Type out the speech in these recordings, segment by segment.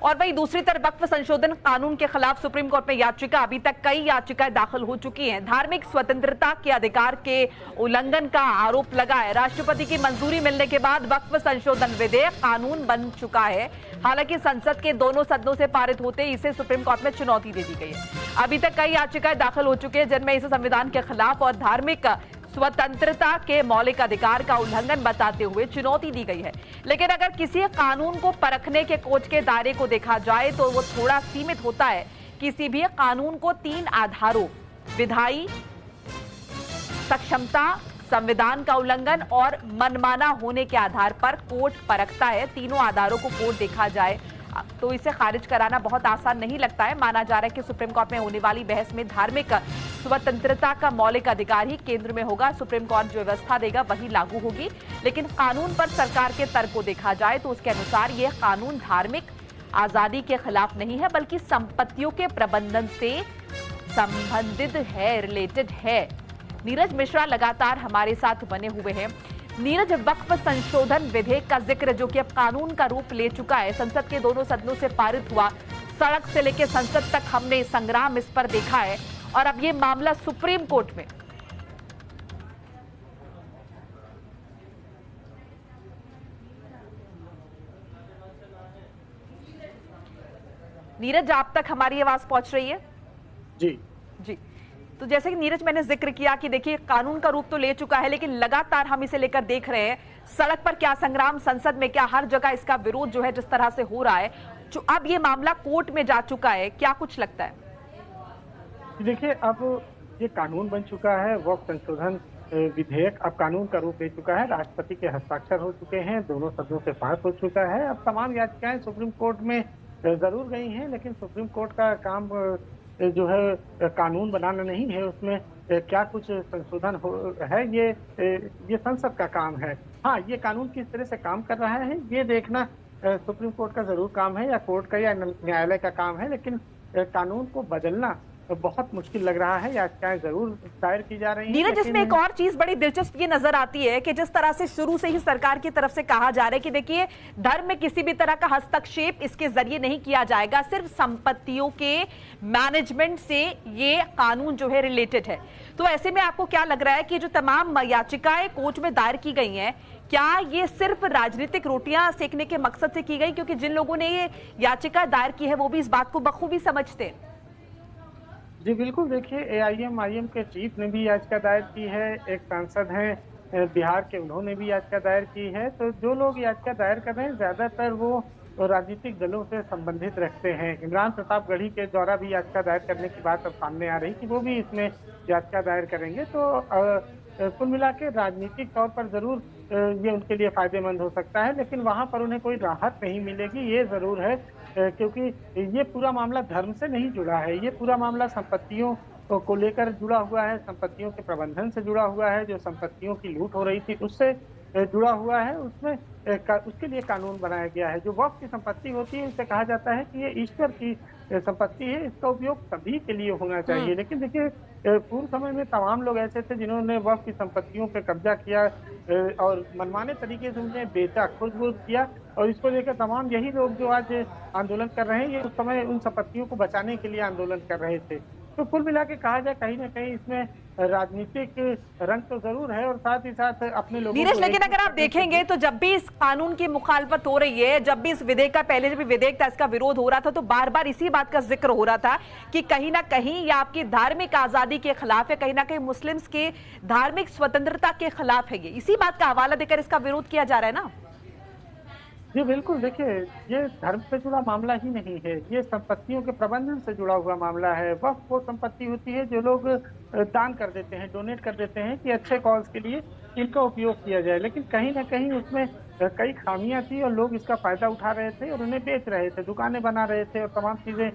और वहीं दूसरी तरफ वक्फ संशोधन कानून के खिलाफ सुप्रीम कोर्ट में याचिका, अभी तक कई याचिकाएं दाखिल हो चुकी हैं। धार्मिक स्वतंत्रता के अधिकार के उल्लंघन का आरोप लगा है। राष्ट्रपति की मंजूरी मिलने के बाद वक्फ संशोधन विधेयक कानून बन चुका है। हालांकि संसद के दोनों सदनों से पारित होते ही इसे सुप्रीम कोर्ट में चुनौती दे दी गई है। अभी तक कई याचिकाएं दाखिल हो चुकी है जिनमें इसे संविधान के खिलाफ और धार्मिक स्वतंत्रता के मौलिक अधिकार का उल्लंघन बताते हुए चुनौती दी गई है। लेकिन अगर किसी कानून को परखने के कोर्ट के दायरे को देखा जाए तो वो थोड़ा सीमित होता है। किसी भी कानून को 3 आधारों, विधायी, सक्षमता, संविधान का उल्लंघन और मनमाना होने के आधार पर कोर्ट परखता है। तीनों आधारों को कोर्ट देखा जाए तो इसे खारिज कराना बहुत आसान नहीं लगता है। माना जा रहा है कि सुप्रीम कोर्ट में होने वाली बहस में धार्मिक स्वतंत्रता का मौलिक अधिकार ही केंद्र में होगा। सुप्रीम कोर्ट जो व्यवस्था देगा वही लागू होगी। लेकिन कानून पर सरकार के तर्क को देखा जाए तो उसके अनुसार यह कानून धार्मिक आजादी के खिलाफ नहीं है, बल्कि संपत्तियों के प्रबंधन से संबंधित है, रिलेटेड है। नीरज मिश्रा लगातार हमारे साथ बने हुए हैं। नीरज, वक्फ संशोधन विधेयक का जिक्र जो कि अब कानून का रूप ले चुका है, संसद के दोनों सदनों से पारित हुआ, सड़क से लेकर संसद तक हमने संग्राम इस पर देखा है और अब ये मामला सुप्रीम कोर्ट में। नीरज, आप तक हमारी आवाज पहुंच रही है? जी जी। तो जैसे कि नीरज मैंने जिक्र किया कि देखिए कानून का रूप तो ले चुका है, लेकिन लगातार हम इसे लेकर देख रहे हैं सड़क पर क्या संग्राम, संसद में क्या, हर जगह इसका विरोध जो है जिस तरह से हो रहा है, जो अब ये मामला कोर्ट में जा चुका है, क्या कुछ लगता है? देखिए, अब ये कानून बन चुका है। वक्फ संशोधन विधेयक अब कानून का रूप ले चुका है। राष्ट्रपति के हस्ताक्षर हो चुके हैं, दोनों सदनों से पास हो चुका है। अब तमाम याचिकाएं सुप्रीम कोर्ट में जरूर गई हैं, लेकिन सुप्रीम कोर्ट का काम जो है कानून बनाना नहीं है। उसमें क्या कुछ संशोधन है, ये संसद का काम है। हाँ, ये कानून किस तरह से काम कर रहा है ये देखना सुप्रीम कोर्ट का जरूर काम है, या कोर्ट का या न्यायालय का काम है। लेकिन कानून को बदलना बहुत मुश्किल लग रहा है। याचिकाएं जरूर दायर की जा रही हैं। नीरज, इसमें एक और चीज बड़ी दिलचस्प ये नजर आती है कि जिस तरह से शुरू से ही सरकार की तरफ से कहा जा रहा है कि देखिए धर्म में किसी भी तरह का हस्तक्षेप इसके जरिए नहीं किया जाएगा, सिर्फ संपत्तियों के मैनेजमेंट से ये कानून जो है रिलेटेड है। तो ऐसे में आपको क्या लग रहा है कि जो तमाम याचिकाएं कोर्ट में दायर की गई हैं, क्या ये सिर्फ राजनीतिक रोटियां सेकने के मकसद से की गई? क्योंकि जिन लोगों ने ये याचिका दायर की है वो भी इस बात को बखूबी समझते हैं। जी बिल्कुल, देखिए AIM के चीफ ने भी याचिका दायर की है, एक सांसद हैं बिहार के, उन्होंने भी याचिका दायर की है। तो जो लोग याचिका दायर कर रहे हैं ज्यादातर वो राजनीतिक दलों से संबंधित रखते हैं। इमरान प्रतापगढ़ी के द्वारा भी याचिका दायर करने की बात अब सामने आ रही कि वो भी इसमें याचिका दायर करेंगे। तो कुल मिला के राजनीतिक तौर पर जरूर ये उनके लिए फायदेमंद हो सकता है, लेकिन वहां पर उन्हें कोई राहत नहीं मिलेगी, ये जरूर है। क्योंकि ये पूरा मामला धर्म से नहीं जुड़ा है, ये पूरा मामला संपत्तियों को लेकर जुड़ा हुआ है, संपत्तियों के प्रबंधन से जुड़ा हुआ है। जो संपत्तियों की लूट हो रही थी उससे जुड़ा हुआ है, उसमें उसके लिए कानून बनाया गया है। जो वक्फ की संपत्ति होती है उसे कहा जाता है कि ये ईश्वर की संपत्ति है, इसका उपयोग सभी के लिए होना चाहिए। लेकिन देखिए, पूर्व समय में तमाम लोग ऐसे थे जिन्होंने वक्फ की संपत्तियों पर कब्जा किया और मनमाने तरीके से उन्हें बेचा, खुद किया, और इसको लेकर तमाम यही लोग जो आज आंदोलन कर रहे हैं, ये उस समय उन संपत्तियों को बचाने के लिए आंदोलन कर रहे थे। तो कुल मिला के कहा जाए कहीं ना कहीं इसमें राजनीतिक रंग तो जरूर है, और साथ ही साथ अपने लोगों नीरज, लेकिन अगर आप देखेंगे तो जब भी इस कानून की मुखालफत हो रही है, जब भी इस विधेयक का, पहले जब भी विधेयक था इसका विरोध हो रहा था, तो बार बार इसी बात का जिक्र हो रहा था कि कहीं ना कहीं ये आपकी धार्मिक आजादी के खिलाफ है, कहीं ना कहीं मुस्लिम्स के धार्मिक स्वतंत्रता के खिलाफ है। ये इसी बात का हवाला देकर इसका विरोध किया जा रहा है ना? जी बिल्कुल, देखिए ये धर्म से जुड़ा मामला ही नहीं है, ये संपत्तियों के प्रबंधन से जुड़ा हुआ मामला है। वक्फ वो संपत्ति होती है जो लोग दान कर देते हैं, डोनेट कर देते हैं कि अच्छे कॉज के लिए इनका उपयोग किया जाए। लेकिन कहीं ना कहीं उसमें कई खामियां थी और लोग इसका फायदा उठा रहे थे और उन्हें बेच रहे थे, दुकानें बना रहे थे और तमाम चीजें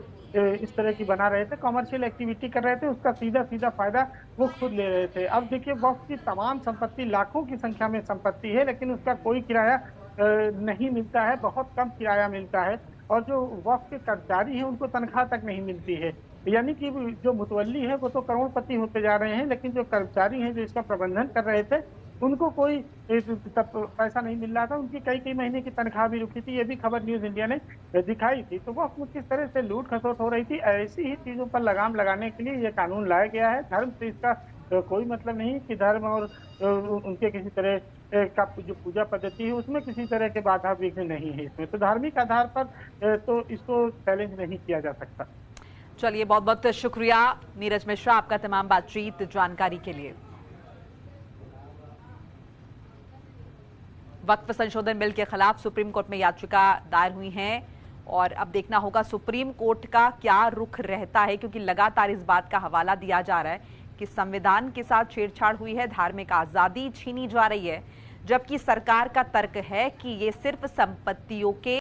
इस तरह की बना रहे थे, कमर्शियल एक्टिविटी कर रहे थे, उसका सीधा फायदा वो खुद ले रहे थे। अब देखिए, वक्फ की तमाम संपत्ति, लाखों की संख्या में संपत्ति है, लेकिन उसका कोई किराया नहीं मिलता है, बहुत कम किराया मिलता है। और जो वक्फ के कर्मचारी हैं उनको तनख्वाह तक नहीं मिलती है। यानी कि जो मुतवल्ली है वो तो करोड़पति होते जा रहे हैं, लेकिन जो कर्मचारी हैं जो इसका प्रबंधन कर रहे थे उनको कोई पैसा नहीं मिल रहा था, उनकी कई कई महीने की तनख्वाह भी रुकी थी। ये भी खबर न्यूज इंडिया ने दिखाई थी। तो वो किस तरह से लूट खसोट हो रही थी, ऐसी ही चीजों पर लगाम लगाने के लिए ये कानून लाया गया है। धर्म से इसका कोई मतलब नहीं कि धर्म और उनके किसी तरह का जो पूजा पद्धति है उसमें किसी तरह के बाधा विघ्न नहीं है इसमें। तो धार्मिक आधार पर तो इसको चैलेंज नहीं किया जा सकता। चलिए, बहुत बहुत शुक्रिया नीरज मिश्रा, आपका तमाम बातचीत जानकारी के लिए। वक्फ संशोधन बिल के खिलाफ सुप्रीम कोर्ट में याचिका दायर हुई है और अब देखना होगा सुप्रीम कोर्ट का क्या रुख रहता है, क्योंकि लगातार इस बात का हवाला दिया जा रहा है कि संविधान के साथ छेड़छाड़ हुई है, धार्मिक आजादी छीनी जा रही है, जबकि सरकार का तर्क है कि ये सिर्फ संपत्तियों के